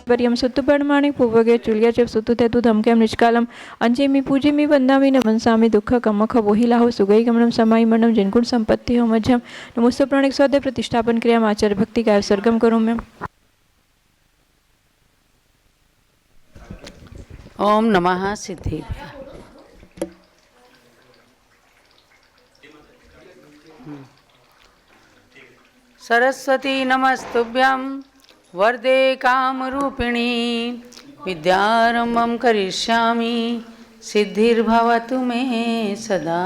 पर्यम सुत्तुपर्णमाणि पूर्वगे चुल्यचे सुत्तुतेतु धमकेम निष्कालम अंजेमी पूजेमी वंदामी नमनसामी दुःख कमख वोहिलाहो सुगई गमनम समाई मनम जिनगुण संपत्ति हो मध्यम नमोस्त प्राणिक स्वाध्याय प्रतिष्ठापन क्रिया आचार्य भक्ति का सरगम करो मैं। ओम नमः सिद्धेभ्यः। सरस्वती नमस्तुभ्यं वरदे कामरूपिणी विद्यारंभं करिष्यामि सिद्धिर्भवतु मे सदा।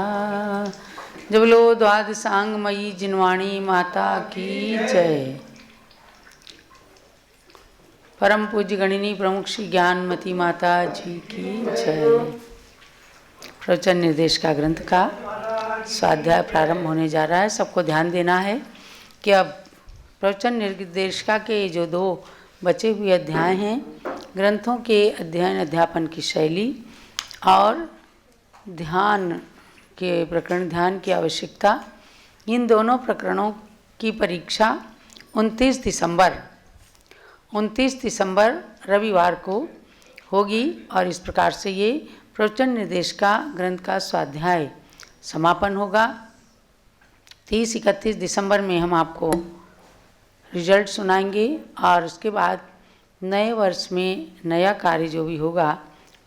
जब बोलो द्वादशांगमयी जिनवाणी माता की जय। परम पूज्य गणिनी प्रमुख श्री ज्ञानमती माता जी की जय। प्रवचन निर्देश का ग्रंथ का स्वाध्याय प्रारंभ होने जा रहा है। सबको ध्यान देना है कि अब प्रवचन निर्देशिका के जो 2 बचे हुए अध्याय हैं, ग्रंथों के अध्ययन अध्यापन की शैली और ध्यान के प्रकरण, ध्यान की आवश्यकता, इन दोनों प्रकरणों की परीक्षा 29 दिसंबर रविवार को होगी और इस प्रकार से ये प्रवचन निर्देशिका ग्रंथ का स्वाध्याय समापन होगा। 30-31 दिसंबर में हम आपको रिजल्ट सुनाएंगे और उसके बाद नए वर्ष में नया कार्य जो भी होगा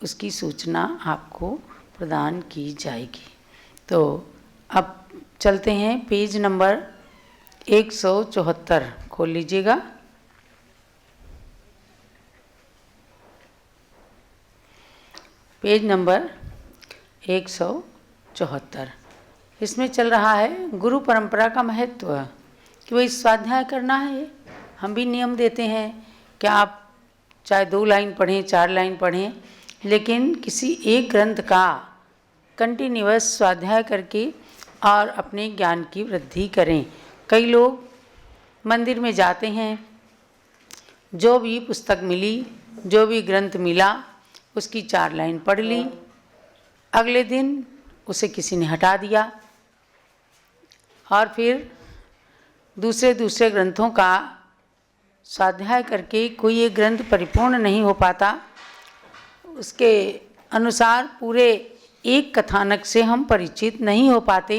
उसकी सूचना आपको प्रदान की जाएगी। तो अब चलते हैं, पेज नंबर 174 खोल लीजिएगा। पेज नंबर 174, इसमें चल रहा है गुरु परंपरा का महत्व, कि वही स्वाध्याय करना है। हम भी नियम देते हैं कि आप चाहे 2 लाइन पढ़ें, 4 लाइन पढ़ें, लेकिन किसी एक ग्रंथ का कंटिन्यूअस स्वाध्याय करके और अपने ज्ञान की वृद्धि करें। कई लोग मंदिर में जाते हैं, जो भी पुस्तक मिली, जो भी ग्रंथ मिला, उसकी 4 लाइन पढ़ ली, अगले दिन उसे किसी ने हटा दिया और फिर दूसरे ग्रंथों का स्वाध्याय करके कोई एक ग्रंथ परिपूर्ण नहीं हो पाता। उसके अनुसार पूरे एक कथानक से हम परिचित नहीं हो पाते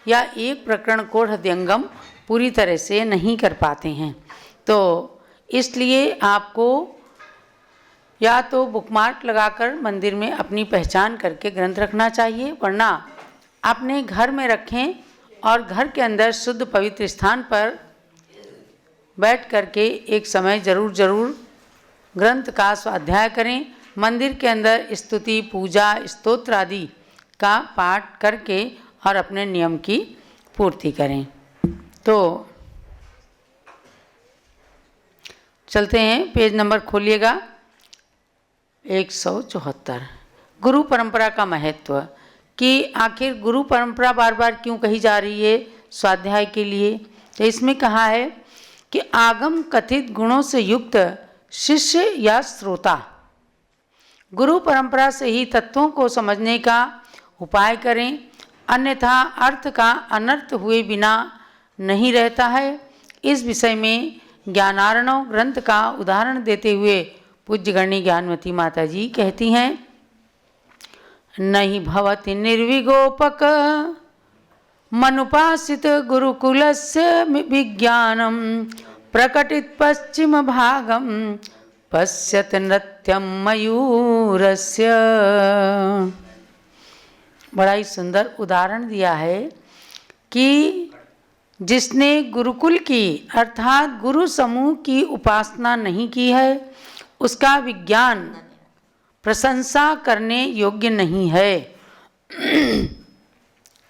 या एक प्रकरण को हृदयंगम पूरी तरह से नहीं कर पाते हैं। तो इसलिए आपको या तो बुकमार्क लगाकर मंदिर में अपनी पहचान करके ग्रंथ रखना चाहिए, वरना अपने घर में रखें और घर के अंदर शुद्ध पवित्र स्थान पर बैठ करके एक समय जरूर ग्रंथ का स्वाध्याय करें। मंदिर के अंदर स्तुति, पूजा, स्तोत्र आदि का पाठ करके और अपने नियम की पूर्ति करें। तो चलते हैं, पेज नंबर खोलिएगा 174। गुरु परंपरा का महत्व, कि आखिर गुरु परंपरा बार बार क्यों कही जा रही है स्वाध्याय के लिए। तो इसमें कहा है कि आगम कथित गुणों से युक्त शिष्य या श्रोता गुरु परंपरा से ही तत्वों को समझने का उपाय करें, अन्यथा अर्थ का अनर्थ हुए बिना नहीं रहता है। इस विषय में ज्ञानार्णव ग्रंथ का उदाहरण देते हुए पूज्य गणनी ज्ञानमती माता जी कहती हैं, नहीं भवति निर्विगोपक मनुपासित गुरुकुलस्य विज्ञानम प्रकटित पश्चिम भागम पश्यत नृत्यम मयूरस्य। बड़ा ही सुंदर उदाहरण दिया है कि जिसने गुरुकुल की अर्थात गुरु समूह की उपासना नहीं की है, उसका विज्ञान प्रशंसा करने योग्य नहीं है,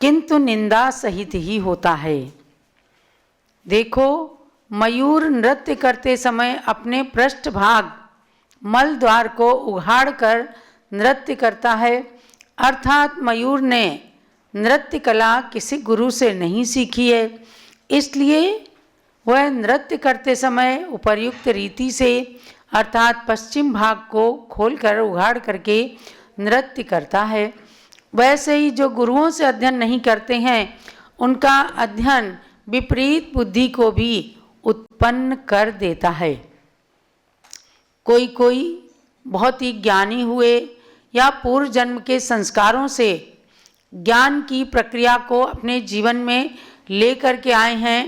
किंतु निंदा सहित ही होता है। देखो, मयूर नृत्य करते समय अपने पृष्ठभाग मल द्वार को उघाड़कर नृत्य करता है, अर्थात मयूर ने नृत्य कला किसी गुरु से नहीं सीखी है, इसलिए वह नृत्य करते समय उपर्युक्त रीति से अर्थात पश्चिम भाग को खोलकर उघाड़ करके नृत्य करता है। वैसे ही जो गुरुओं से अध्ययन नहीं करते हैं, उनका अध्ययन विपरीत बुद्धि को भी उत्पन्न कर देता है। कोई कोई बहुत ही ज्ञानी हुए या पूर्व जन्म के संस्कारों से ज्ञान की प्रक्रिया को अपने जीवन में ले करके आए हैं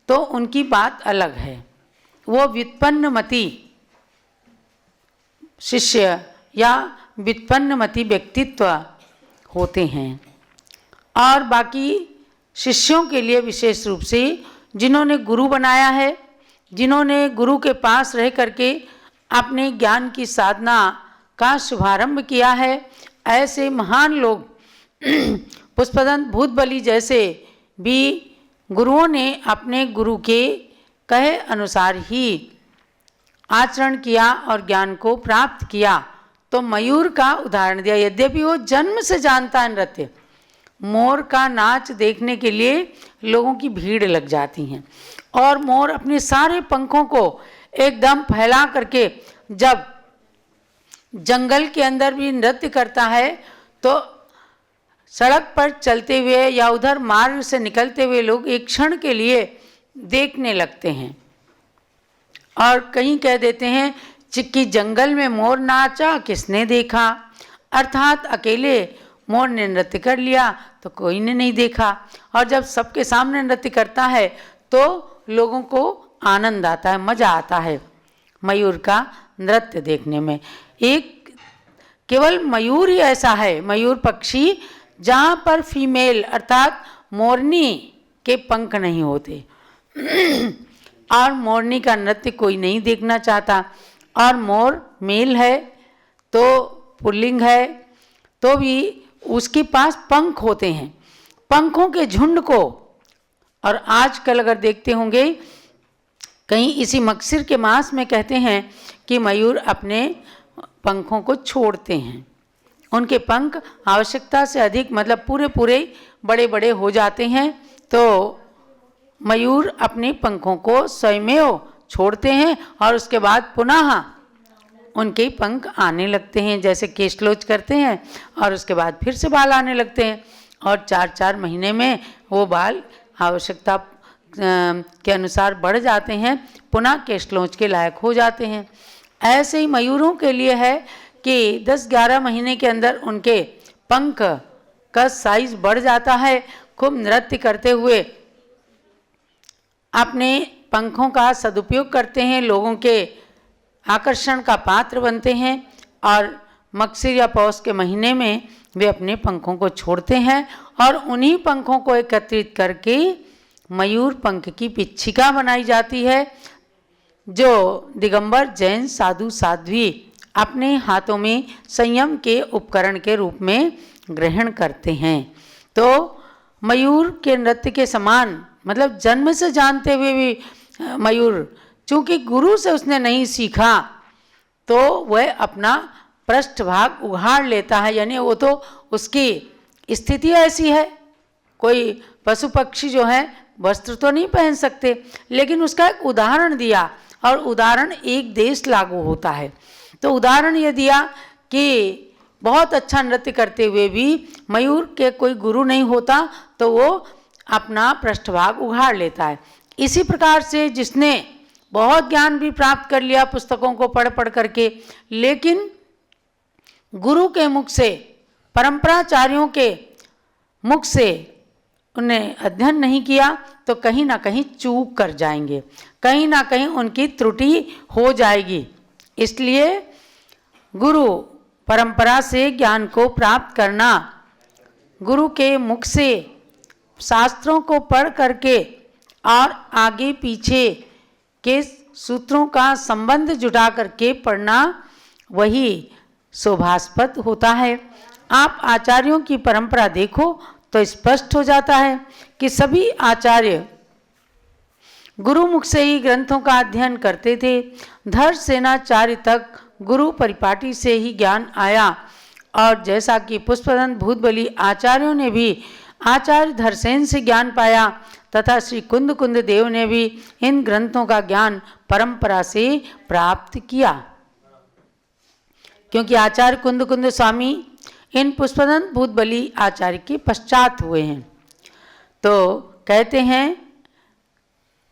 तो उनकी बात अलग है। वो व्युत्पन्नमति शिष्य या व्युत्पन्नमति व्यक्तित्व होते हैं। और बाकी शिष्यों के लिए विशेष रूप से जिन्होंने गुरु बनाया है, जिन्होंने गुरु के पास रह करके अपने ज्ञान की साधना का शुभारंभ किया है, ऐसे महान लोग पुष्पदंत भूतबली जैसे भी गुरुओं ने अपने गुरु के कहे अनुसार ही आचरण किया और ज्ञान को प्राप्त किया। तो मयूर का उदाहरण दिया। यद्यपि वो जन्म से जानता है नृत्य, मोर का नाच देखने के लिए लोगों की भीड़ लग जाती है और मोर अपने सारे पंखों को एकदम फैला करके जब जंगल के अंदर भी नृत्य करता है तो सड़क पर चलते हुए या उधर मार्ग से निकलते हुए लोग एक क्षण के लिए देखने लगते हैं और कहीं कह देते हैं कि जंगल में मोर नाचा किसने देखा, अर्थात अकेले मोर ने नृत्य कर लिया तो कोई ने नहीं देखा, और जब सबके सामने नृत्य करता है तो लोगों को आनंद आता है, मजा आता है मयूर का नृत्य देखने में। एक केवल मयूर ही ऐसा है, मयूर पक्षी, जहाँ पर फीमेल अर्थात मोरनी के पंख नहीं होते और मोरनी का नृत्य कोई नहीं देखना चाहता। और मोर मेल है तो पुल्लिंग है तो भी उसके पास पंख होते हैं, पंखों के झुंड को। और आजकल अगर देखते होंगे कहीं इसी मकसिर के मास में कहते हैं कि मयूर अपने पंखों को छोड़ते हैं, उनके पंख आवश्यकता से अधिक मतलब पूरे पूरे बड़े बड़े हो जाते हैं तो मयूर अपने पंखों को स्वयमेव छोड़ते हैं और उसके बाद पुनः उनके पंख आने लगते हैं, जैसे केशलोच करते हैं और उसके बाद फिर से बाल आने लगते हैं और 4-4 महीने में वो बाल आवश्यकता के अनुसार बढ़ जाते हैं, पुनः केशलोच के लायक हो जाते हैं। ऐसे ही मयूरों के लिए है कि 10-11 महीने के अंदर उनके पंख का साइज बढ़ जाता है, खूब नृत्य करते हुए अपने पंखों का सदुपयोग करते हैं, लोगों के आकर्षण का पात्र बनते हैं और मकसिर या पौष के महीने में वे अपने पंखों को छोड़ते हैं और उन्हीं पंखों को एकत्रित करके मयूर पंख की पिच्छिका बनाई जाती है, जो दिगंबर जैन साधु साध्वी अपने हाथों में संयम के उपकरण के रूप में ग्रहण करते हैं। तो मयूर के नृत्य के समान मतलब जन्म से जानते हुए भी मयूर चूँकि गुरु से उसने नहीं सीखा तो वह अपना पृष्ठभाग उघाड़ लेता है, यानी वो तो उसकी स्थिति ऐसी है। कोई पशु पक्षी जो है वस्त्र तो नहीं पहन सकते, लेकिन उसका एक उदाहरण दिया और उदाहरण एक देश लागू होता है। तो उदाहरण ये दिया कि बहुत अच्छा नृत्य करते हुए भी मयूर के कोई गुरु नहीं होता तो वो अपना पृष्ठभाग उघाड़ लेता है। इसी प्रकार से जिसने बहुत ज्ञान भी प्राप्त कर लिया पुस्तकों को पढ़ पढ़ करके, लेकिन गुरु के मुख से परंपराचार्यों के मुख से उन्हें अध्ययन नहीं किया तो कहीं ना कहीं चूक कर जाएंगे, कहीं ना कहीं उनकी त्रुटि हो जाएगी। इसलिए गुरु परंपरा से ज्ञान को प्राप्त करना, गुरु के मुख से शास्त्रों को पढ़ करके और आगे पीछे के सूत्रों का संबंध जुटा करके पढ़ना, वही शोभास्पद होता है। आप आचार्यों की परंपरा देखो तो स्पष्ट हो जाता है कि सभी आचार्य गुरुमुख से ही ग्रंथों का अध्ययन करते थे। धर सेनाचार्य तक गुरु परिपाटी से ही ज्ञान आया, और जैसा कि पुष्पदंत भूतबली आचार्यों ने भी आचार्य धरसेन से ज्ञान पाया, तथा श्री कुंद कुंद देव ने भी इन ग्रंथों का ज्ञान परंपरा से प्राप्त किया। क्योंकि आचार्य कुंद कुंद स्वामी इन पुष्पदंत भूतबली आचार्य के पश्चात हुए हैं। तो कहते हैं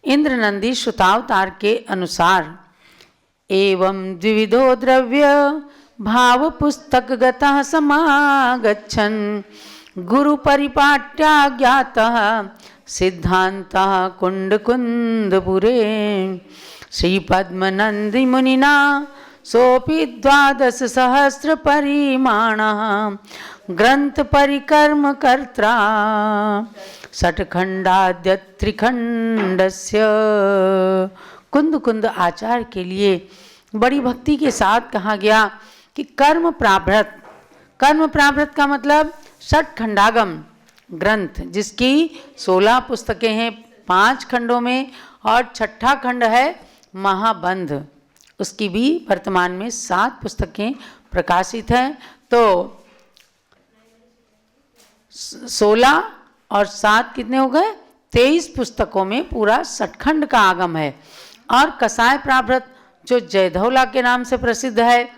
इंद्र नंदी श्रुतावतार के अनुसार एवं द्विविधो द्रव्य भाव पुस्तक गतः समागच्छन् गुरु परिपाट्या ज्ञातः सिद्धान्तः कुंडकुंदपुरे श्री पद्मनंदी मुनिना सोपि 12 सहस्र परिमाणः ग्रंथ परिकर्म कर्त्रा षट्खंडाद्य त्रिखंडस्य। कुंद कुंद आचार्य के लिए बड़ी भक्ति के साथ कहा गया कि कर्म प्राभृत का मतलब षट्खंडागम ग्रंथ, जिसकी 16 पुस्तकें हैं 5 खंडों में, और छठा खंड है महाबंध, उसकी भी वर्तमान में 7 पुस्तकें प्रकाशित हैं। तो 16 और 7 कितने हो गए? 23 पुस्तकों में पूरा षटखंड का आगम है। और कसाय प्राभृत जो जयधौला के नाम से प्रसिद्ध है,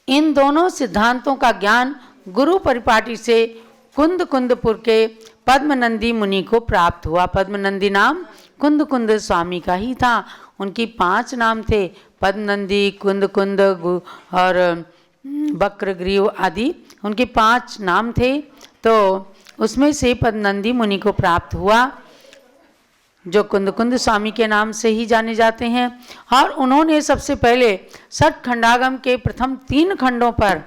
इन दोनों सिद्धांतों का ज्ञान गुरु परिपाटी से कुंद कुंदपुर के पद्मनंदी मुनि को प्राप्त हुआ। पद्मनंदी नाम कुंद कुंद स्वामी का ही था। उनकी 5 नाम थे, पद्मनंदी, कुंद कुंद और बक्रग्रीव आदि, उनके 5 नाम थे। तो उसमें से पद्मनंदी मुनि को प्राप्त हुआ, जो कुंद कुंद स्वामी के नाम से ही जाने जाते हैं। और उन्होंने सबसे पहले षट्खंडागम के प्रथम 3 खंडों पर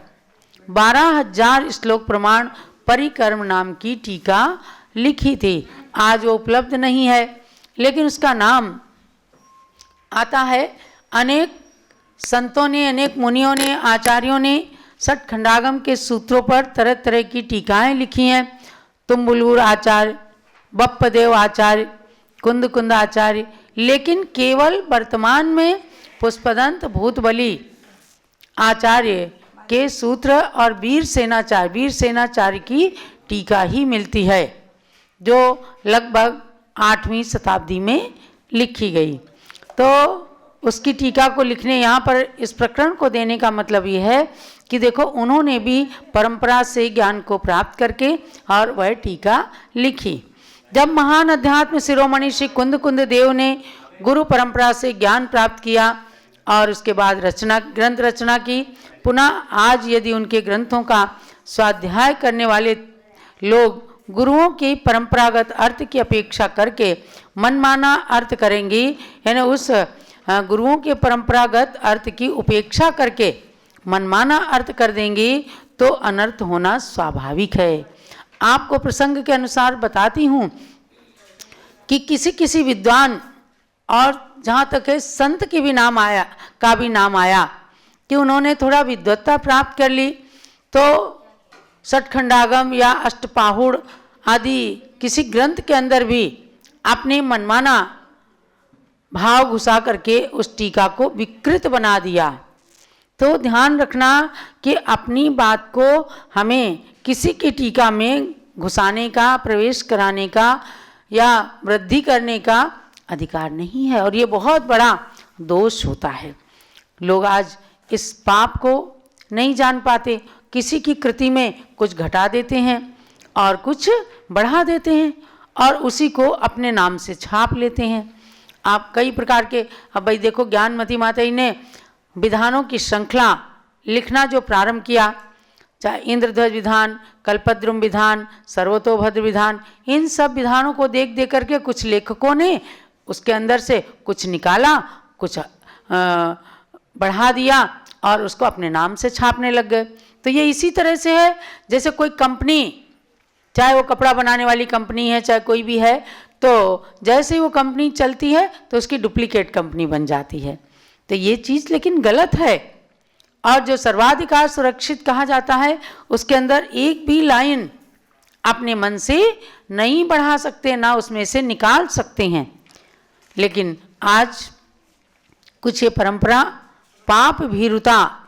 12,000 श्लोक प्रमाण परिकर्म नाम की टीका लिखी थी। आज वो उपलब्ध नहीं है, लेकिन उसका नाम आता है। अनेक संतों ने, अनेक मुनियों ने, आचार्यों ने षट्खंडागम के सूत्रों पर तरह तरह की टीकाएं लिखी हैं। तुम्बुलूर आचार्य, बप्पदेव आचार्य, कुंद कुंद आचार्य, लेकिन केवल वर्तमान में पुष्पदंत भूतबली आचार्य के सूत्र और वीर सेनाचार्य की टीका ही मिलती है, जो लगभग 8वीं शताब्दी में लिखी गई। तो उसकी टीका को लिखने, यहाँ पर इस प्रकरण को देने का मतलब ये है कि देखो, उन्होंने भी परंपरा से ज्ञान को प्राप्त करके और वह टीका लिखी। जब महान अध्यात्म शिरोमणि श्री कुंद कुंद देव ने गुरु परंपरा से ज्ञान प्राप्त किया और उसके बाद ग्रंथ रचना की, पुनः आज यदि उनके ग्रंथों का स्वाध्याय करने वाले लोग गुरुओं के परंपरागत अर्थ की अपेक्षा करके मनमाना अर्थ करेंगे, यानी उस गुरुओं के परंपरागत अर्थ की उपेक्षा करके मनमाना अर्थ कर देंगे, तो अनर्थ होना स्वाभाविक है। आपको प्रसंग के अनुसार बताती हूँ कि किसी विद्वान, और जहाँ तक है संत के भी नाम आया कि उन्होंने थोड़ा विद्वत्ता प्राप्त कर ली, तो षट्खंडागम या अष्टपाहुड़ आदि किसी ग्रंथ के अंदर भी अपने मनमाना भाव घुसा करके उस टीका को विकृत बना दिया। तो ध्यान रखना कि अपनी बात को हमें किसी की टीका में घुसाने का, प्रवेश कराने का या वृद्धि करने का अधिकार नहीं है, और ये बहुत बड़ा दोष होता है। लोग आज इस पाप को नहीं जान पाते, किसी की कृति में कुछ घटा देते हैं और कुछ बढ़ा देते हैं, और उसी को अपने नाम से छाप लेते हैं। आप कई प्रकार के, अब भाई देखो, ज्ञानमती माता जी ने विधानों की श्रृंखला लिखना जो प्रारंभ किया, चाहे इंद्रध्वज विधान, कल्पद्रुम विधान, सर्वतोभद्र विधान, इन सब विधानों को देख देख करके कुछ लेखकों ने उसके अंदर से कुछ निकाला, कुछ बढ़ा दिया और उसको अपने नाम से छापने लग गए। तो ये इसी तरह से है, जैसे कोई कंपनी, चाहे वो कपड़ा बनाने वाली कंपनी है, चाहे कोई भी है, तो जैसे ही वो कंपनी चलती है तो उसकी डुप्लीकेट कंपनी बन जाती है। तो ये चीज़ लेकिन गलत है। और जो सर्वाधिकार सुरक्षित कहा जाता है, उसके अंदर एक भी लाइन अपने मन से नहीं बढ़ा सकते, ना उसमें से निकाल सकते हैं। लेकिन आज कुछ ये परंपरा पाप भीरुता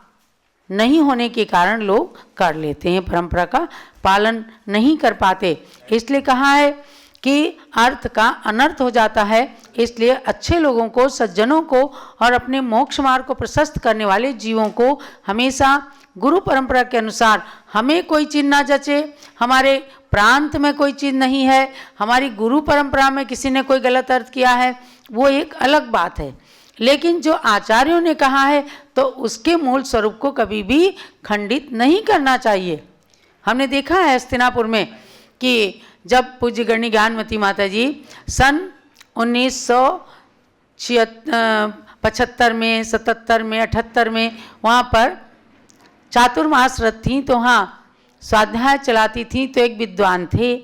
नहीं होने के कारण लोग कर लेते हैं, परंपरा का पालन नहीं कर पाते। इसलिए कहा है कि अर्थ का अनर्थ हो जाता है। इसलिए अच्छे लोगों को, सज्जनों को और अपने मोक्ष मार्ग को प्रशस्त करने वाले जीवों को हमेशा गुरु परंपरा के अनुसार, हमें कोई चीज़ ना जचे, हमारे प्रांत में कोई चीज़ नहीं है, हमारी गुरु परंपरा में किसी ने कोई गलत अर्थ किया है, वो एक अलग बात है। लेकिन जो आचार्यों ने कहा है तो उसके मूल स्वरूप को कभी भी खंडित नहीं करना चाहिए। हमने देखा है हस्तिनापुर में कि जब पूज्य गणनी ज्ञानमती माता जी सन 1975 में, 77 में, 78 में वहाँ पर चातुर्मास व्रत थी, तो वहाँ स्वाध्याय चलाती थी। तो एक विद्वान थे,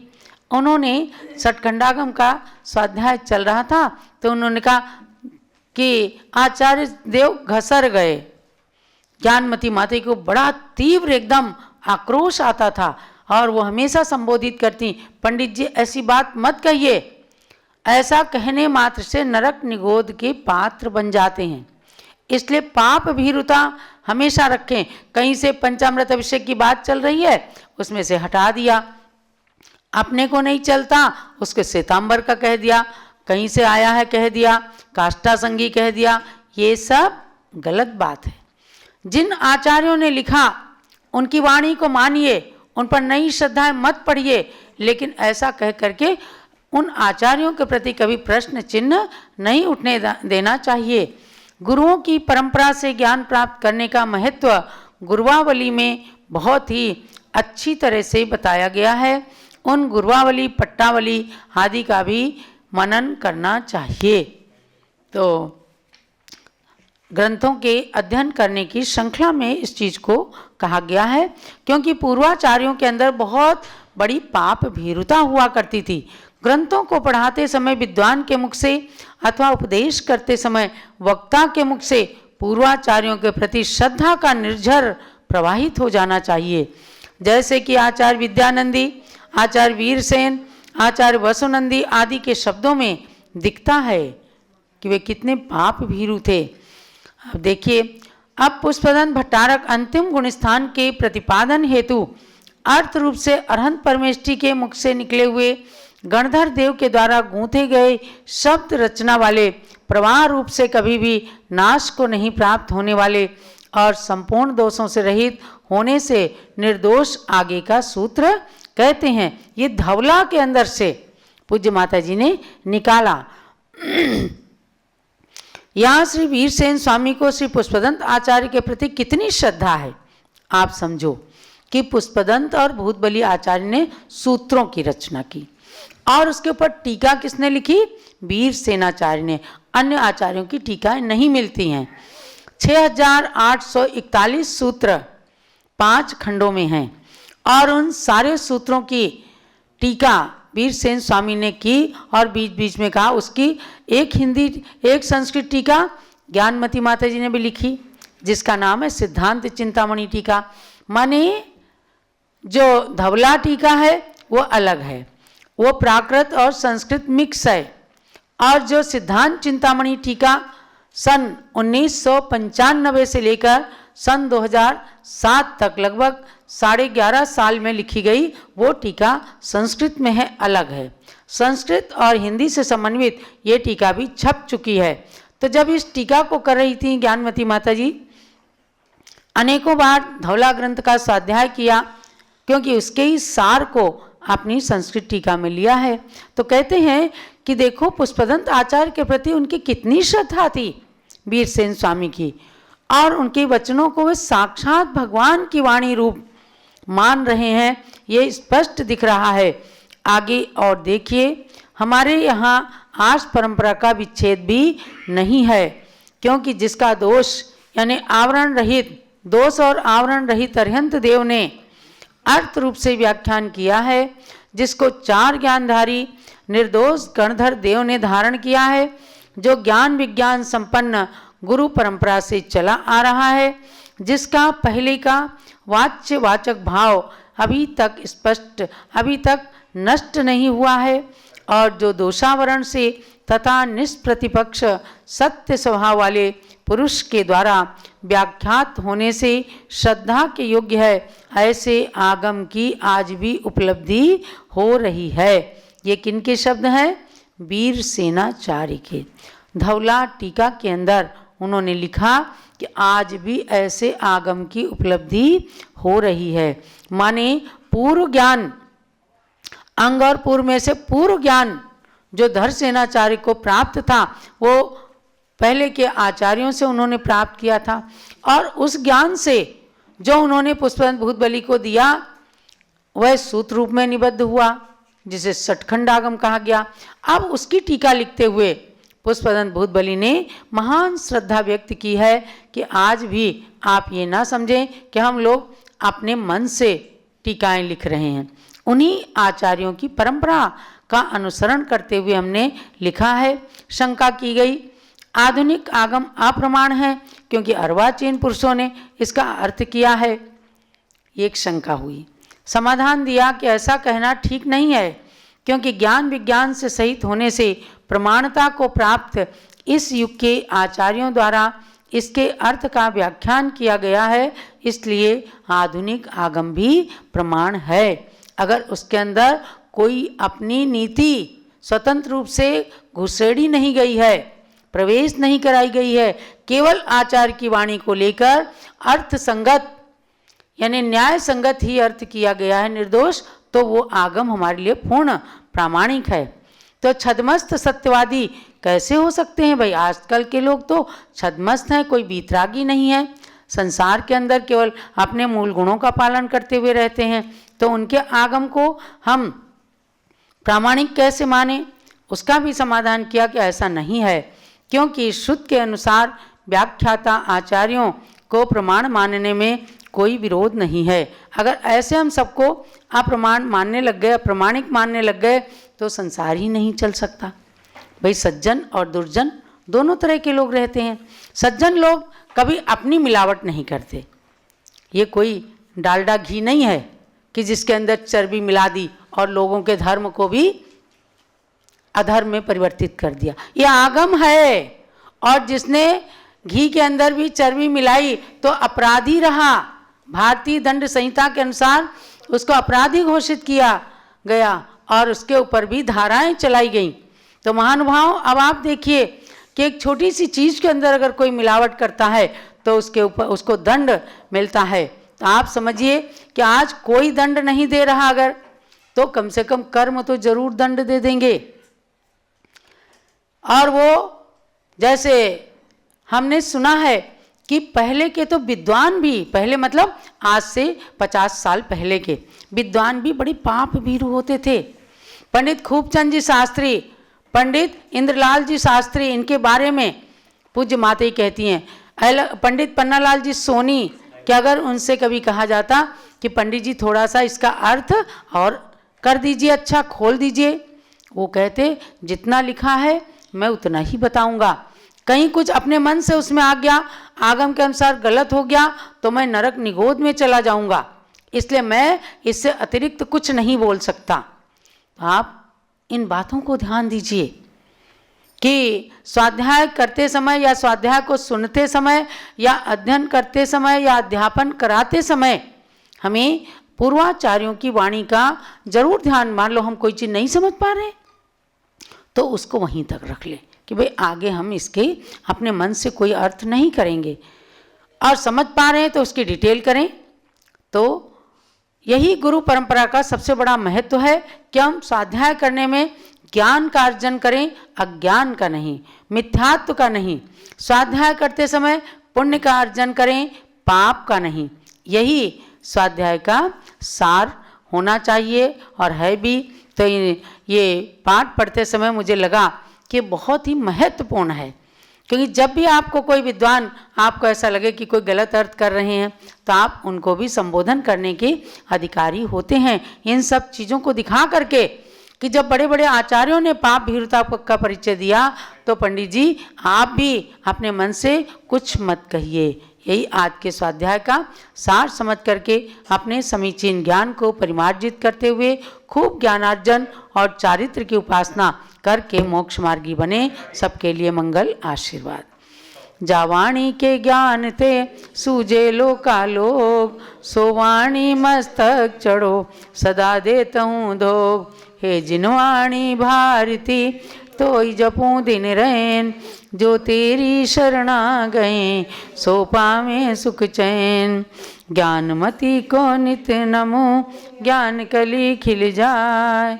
उन्होंने सठखंडागम का स्वाध्याय चल रहा था, तो उन्होंने कहा कि आचार्य देव घसर गए। ज्ञानमती माता को बड़ा तीव्र एकदम आक्रोश आता था और वो हमेशा संबोधित करती, पंडित जी ऐसी बात मत कहिए, ऐसा कहने मात्र से नरक निगोद के पात्र बन जाते हैं, इसलिए पाप भीरुता हमेशा रखें। कहीं से पंचामृत अभिषेक की बात चल रही है, उसमें से हटा दिया, अपने को नहीं चलता उसके श्वेतांबर का कह दिया, कहीं से आया है कह दिया, काष्ठा संगी कह दिया, ये सब गलत बात है। जिन आचार्यों ने लिखा उनकी वाणी को मानिए, उन पर नई श्रद्धाएं मत पढ़िए, लेकिन ऐसा कह करके उन आचार्यों के प्रति कभी प्रश्न चिन्ह नहीं उठने देना चाहिए। गुरुओं की परंपरा से ज्ञान प्राप्त करने का महत्व गुरुवावली में बहुत ही अच्छी तरह से बताया गया है। उन गुरुवावली, पट्टावली आदि का भी मनन करना चाहिए। तो ग्रंथों के अध्ययन करने की श्रृंखला में इस चीज़ को कहा गया है, क्योंकि पूर्वाचार्यों के अंदर बहुत बड़ी पाप भीरुता हुआ करती थी। ग्रंथों को पढ़ाते समय विद्वान के मुख से अथवा उपदेश करते समय वक्ता के मुख से पूर्वाचार्यों के प्रति श्रद्धा का निर्झर प्रवाहित हो जाना चाहिए। जैसे कि आचार्य विद्यानंदी, आचार्य वीरसेन, आचार्य वसुनंदी आदि के शब्दों में दिखता है कि वे कितने पाप भीरु थे। अब देखिए, अब पुष्पदंत भट्टारक अंतिम गुणस्थान के प्रतिपादन हेतु अर्थ रूप से अरहंत परमेष्ठी के मुख से निकले हुए गणधर देव के द्वारा गूंथे गए शब्द रचना वाले, प्रवाह रूप से कभी भी नाश को नहीं प्राप्त होने वाले और संपूर्ण दोषों से रहित होने से निर्दोष आगे का सूत्र कहते हैं। ये धवला के अंदर से पूज्य माता जी ने निकाला। यहाँ श्री वीरसेन स्वामी को श्री पुष्पदंत आचार्य के प्रति कितनी श्रद्धा है, आप समझो कि पुष्पदंत और भूतबली आचार्य ने सूत्रों की रचना की और उसके ऊपर टीका किसने लिखी? वीरसेनाचार्य ने। अन्य आचार्यों की टीकाएं नहीं मिलती हैं। 6841 सूत्र 5 खंडों में हैं और उन सारे सूत्रों की टीका वीरसेन स्वामी ने की और बीच बीच में कहा उसकी एक हिंदी एक संस्कृत टीका ज्ञानमती माता जी ने भी लिखी, जिसका नाम है सिद्धांत चिंतामणि टीका। माने जो धवला टीका है वो अलग है, वो प्राकृत और संस्कृत मिक्स है, और जो सिद्धांत चिंतामणि टीका सन 1995 से लेकर सन 2007 तक लगभग 11.5 साल में लिखी गई वो टीका संस्कृत में है, अलग है। संस्कृत और हिंदी से समन्वित ये टीका भी छप चुकी है। तो जब इस टीका को कर रही थी ज्ञानमती माता जी, अनेकों बार धवला ग्रंथ का स्वाध्याय किया, क्योंकि उसके ही सार को अपनी संस्कृत टीका में लिया है। तो कहते हैं कि देखो पुष्पदंत आचार्य के प्रति उनकी कितनी श्रद्धा थी वीरसेन स्वामी की, और उनके वचनों को वे साक्षात भगवान की वाणी रूप मान रहे हैं, ये स्पष्ट दिख रहा है। आगे और देखिए, हमारे यहाँ आर्ष परंपरा का विच्छेद भी नहीं है, क्योंकि जिसका दोष यानी आवरण रहित दोष और आवरण रहित अरहंत देव ने अर्थ रूप से व्याख्यान किया है, जिसको 4 ज्ञानधारी निर्दोष गणधर देव ने धारण किया है, जो ज्ञान विज्ञान संपन्न गुरु परंपरा से चला आ रहा है, जिसका पहले का वाच्य वाचक भाव अभी तक नष्ट नहीं हुआ है, और जो दोषावरण से तथा निष्प्रतिपक्ष सत्य स्वभाव वाले पुरुष के द्वारा व्याख्यात होने से श्रद्धा के योग्य है, ऐसे आगम की आज भी उपलब्धि हो रही है। ये किनके शब्द हैं? वीरसेनाचार्य के। धवला टीका के अंदर उन्होंने लिखा कि आज भी ऐसे आगम की उपलब्धि हो रही है। माने पूर्व ज्ञान, अंग और पूर्व में से पूर्व ज्ञान जो धरसेनाचार्य को प्राप्त था, वो पहले के आचार्यों से उन्होंने प्राप्त किया था, और उस ज्ञान से जो उन्होंने पुष्पदंत भूतबली को दिया वह सूत्र रूप में निबद्ध हुआ, जिसे सठखंड आगम कहा गया। अब उसकी टीका लिखते हुए पुष्पदंत भूतबली ने महान श्रद्धा व्यक्त की है कि आज भी आप ये ना समझें कि हम लोग अपने मन से टीकाएं लिख रहे हैं। उन्हीं आचार्यों की परंपरा का अनुसरण करते हुए हमने लिखा है। शंका की गई आधुनिक आगम अप्रमाण है क्योंकि अर्वाचीन पुरुषों ने इसका अर्थ किया है। एक शंका हुई। समाधान दिया कि ऐसा कहना ठीक नहीं है, क्योंकि ज्ञान विज्ञान से सहित होने से प्रमाणता को प्राप्त इस युग के आचार्यों द्वारा इसके अर्थ का व्याख्यान किया गया है, इसलिए आधुनिक आगम भी प्रमाण है। अगर उसके अंदर कोई अपनी नीति स्वतंत्र रूप से घुसेड़ी नहीं गई है, प्रवेश नहीं कराई गई है, केवल आचार्य की वाणी को लेकर अर्थ संगत यानी न्याय संगत ही अर्थ किया गया है निर्दोष, तो वो आगम हमारे लिए पूर्ण प्रामाणिक है। तो छद्मस्त सत्यवादी कैसे हो सकते हैं भाई? आजकल के लोग तो छद्मस्त हैं, कोई बीतरागी नहीं है, संसार के अंदर केवल अपने मूल गुणों का पालन करते हुए रहते हैं, तो उनके आगम को हम प्रामाणिक कैसे माने? उसका भी समाधान किया कि ऐसा नहीं है, क्योंकि श्रुत के अनुसार व्याख्याता आचार्यों को प्रमाण मानने में कोई विरोध नहीं है। अगर ऐसे हम सबको अप्रमाण मानने लग गए, अप्रमाणिक मानने लग गए, तो संसार ही नहीं चल सकता। भाई सज्जन और दुर्जन दोनों तरह के लोग रहते हैं। सज्जन लोग कभी अपनी मिलावट नहीं करते। ये कोई डालडा घी नहीं है कि जिसके अंदर चर्बी मिला दी और लोगों के धर्म को भी अधर्म में परिवर्तित कर दिया। ये आगम है, और जिसने घी के अंदर भी चर्बी मिलाई तो अपराधी रहा। भारतीय दंड संहिता के अनुसार उसको अपराधी घोषित किया गया और उसके ऊपर भी धाराएं चलाई गईं। तो महानुभाव, अब आप देखिए कि एक छोटी सी चीज़ के अंदर अगर कोई मिलावट करता है तो उसके ऊपर उसको दंड मिलता है। तो आप समझिए कि आज कोई दंड नहीं दे रहा, अगर तो कम से कम कर्म तो जरूर दंड दे देंगे। और वो जैसे हमने सुना है कि पहले के तो विद्वान भी, पहले मतलब आज से 50 साल पहले के विद्वान भी बड़े पाप भीरू होते थे। पंडित खूबचंद जी शास्त्री, पंडित इंद्रलाल जी शास्त्री, इनके बारे में पूज्य माता ही कहती हैं। पंडित पन्नालाल जी सोनी, कि अगर उनसे कभी कहा जाता कि पंडित जी थोड़ा सा इसका अर्थ और कर दीजिए, अच्छा खोल दीजिए, वो कहते जितना लिखा है मैं उतना ही बताऊंगा। कहीं कुछ अपने मन से उसमें आ गया, आगम के अनुसार गलत हो गया, तो मैं नरक निगोद में चला जाऊंगा, इसलिए मैं इससे अतिरिक्त कुछ नहीं बोल सकता। आप इन बातों को ध्यान दीजिए कि स्वाध्याय करते समय या स्वाध्याय को सुनते समय या अध्ययन करते समय या अध्यापन कराते समय हमें पूर्वाचार्यों की वाणी का जरूर ध्यान। मान लो हम कोई चीज़ नहीं समझ पा रहे तो उसको वहीं तक रख ले कि भाई आगे हम इसके अपने मन से कोई अर्थ नहीं करेंगे, और समझ पा रहे हैं तो उसकी डिटेल करें। तो यही गुरु परंपरा का सबसे बड़ा महत्व है कि हम स्वाध्याय करने में ज्ञान का अर्जन करें, अज्ञान का नहीं, मिथ्यात्व का नहीं। स्वाध्याय करते समय पुण्य का अर्जन करें, पाप का नहीं। यही स्वाध्याय का सार होना चाहिए और है भी। तो ये पाठ पढ़ते समय मुझे लगा कि बहुत ही महत्वपूर्ण है, क्योंकि जब भी आपको कोई विद्वान, आपको ऐसा लगे कि कोई गलत अर्थ कर रहे हैं, तो आप उनको भी संबोधन करने के अधिकारी होते हैं। इन सब चीज़ों को दिखा करके कि जब बड़े बड़े आचार्यों ने पाप भीरुता का परिचय दिया, तो पंडित जी आप भी अपने मन से कुछ मत कहिए। यही आज के स्वाध्याय का सार समझ करके अपने समीचीन ज्ञान को परिमार्जित करते हुए खूब ज्ञानार्जन और चारित्र की उपासना करके मोक्ष मार्गी बने। सबके लिए मंगल आशीर्वाद। जावाणी के ज्ञान ते सूझे लोकालोक, सोवाणी मस्तक चढ़ो सदा देता हूँ धोग। हे जिनवाणी भारती तोई जपूं दिन रैन, जो तेरी शरणा गए सो पावे सुख चैन। ज्ञानमती को नित नमो, ज्ञान कली खिल जाए,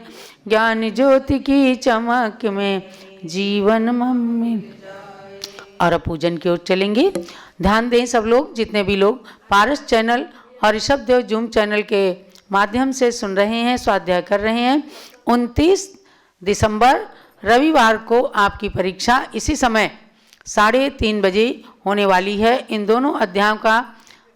ज्ञान ज्योति की चमक में जीवन मम्मी। और अब पूजन की ओर चलेंगे। ध्यान दें सब लोग, जितने भी लोग पारस चैनल और ऋषभ देव जूम चैनल के माध्यम से सुन रहे हैं, स्वाध्याय कर रहे हैं, 29 दिसंबर रविवार को आपकी परीक्षा इसी समय 3:30 बजे होने वाली है। इन दोनों अध्यायों का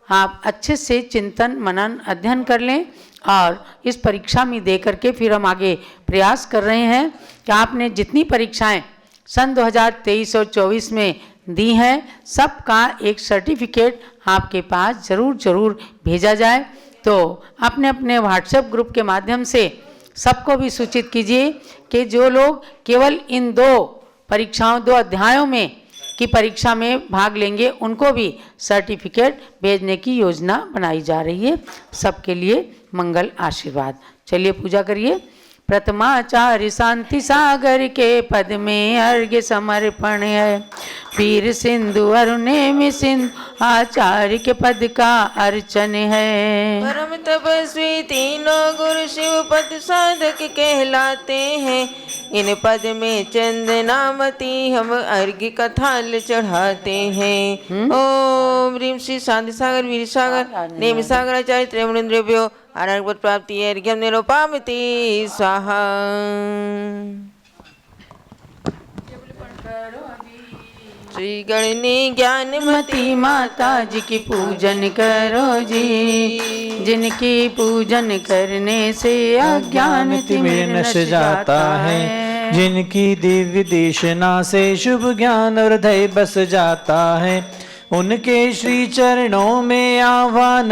आप अच्छे से चिंतन मनन अध्ययन कर लें और इस परीक्षा में दे करके फिर हम आगे प्रयास कर रहे हैं कि आपने जितनी परीक्षाएं सन 2023 और 24 में दी हैं, सबका एक सर्टिफिकेट आपके पास ज़रूर भेजा जाए। तो अपने अपने व्हाट्सएप ग्रुप के माध्यम से सबको भी सूचित कीजिए कि जो लोग केवल इन 2 परीक्षाओं 2 अध्यायों में की परीक्षा में भाग लेंगे, उनको भी सर्टिफिकेट भेजने की योजना बनाई जा रही है। सबके लिए मंगल आशीर्वाद। चलिए पूजा करिए। प्रथमाचार्य शांति सागर के पद में अर्घ्य समर्पण है। पीर सिंधु अरुणेमि सिंधु आचार्य के पद का अर्चन है। परम तपस्वी तीनों गुरु शिव पद साधक कहलाते हैं। इन पद में चंदनामती हम अर्घ्य का थाल चढ़ाते हैं। ओम ह्रीम श्री शांति सागर वीर सागर नेमि सागर आचार्य त्रयमुद्रेभ्यो अनर्गपद प्राप्ति अर्घ्यम निरूपामिति स्वाहा। श्री गणनी ज्ञानमती माता जी की पूजन करो जी, जिनकी पूजन करने से अज्ञान तिमिर नश जाता है। जिनकी दिव्य देशना से शुभ ज्ञान हृदय बस जाता है, उनके श्री चरणों में आह्वान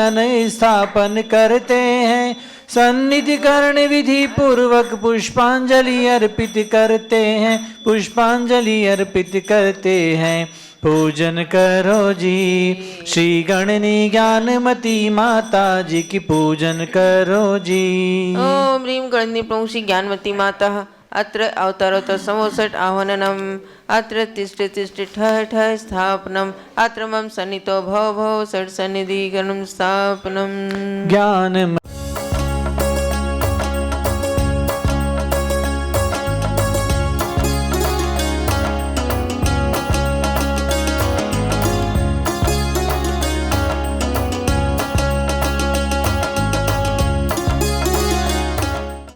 स्थापन करते हैं। सन्निधि करण विधि पूर्वक पुष्पांजलि अर्पित करते हैं, पुष्पांजलि अर्पित करते हैं। पूजन करो जी श्री गणनी ज्ञानमती माता जी की पूजन करो जी। ओम ह्रीं गणनी प्रभु श्री ज्ञानमती माता अत्र अवतारोत्तर समोसट आह्वाननम अत्र तिष्ठ तिष्ठ ठः ठः स्थापनम अत्र मम सन्नितो भव भव षट् सन्निधि गणम स्थापनम। ज्ञान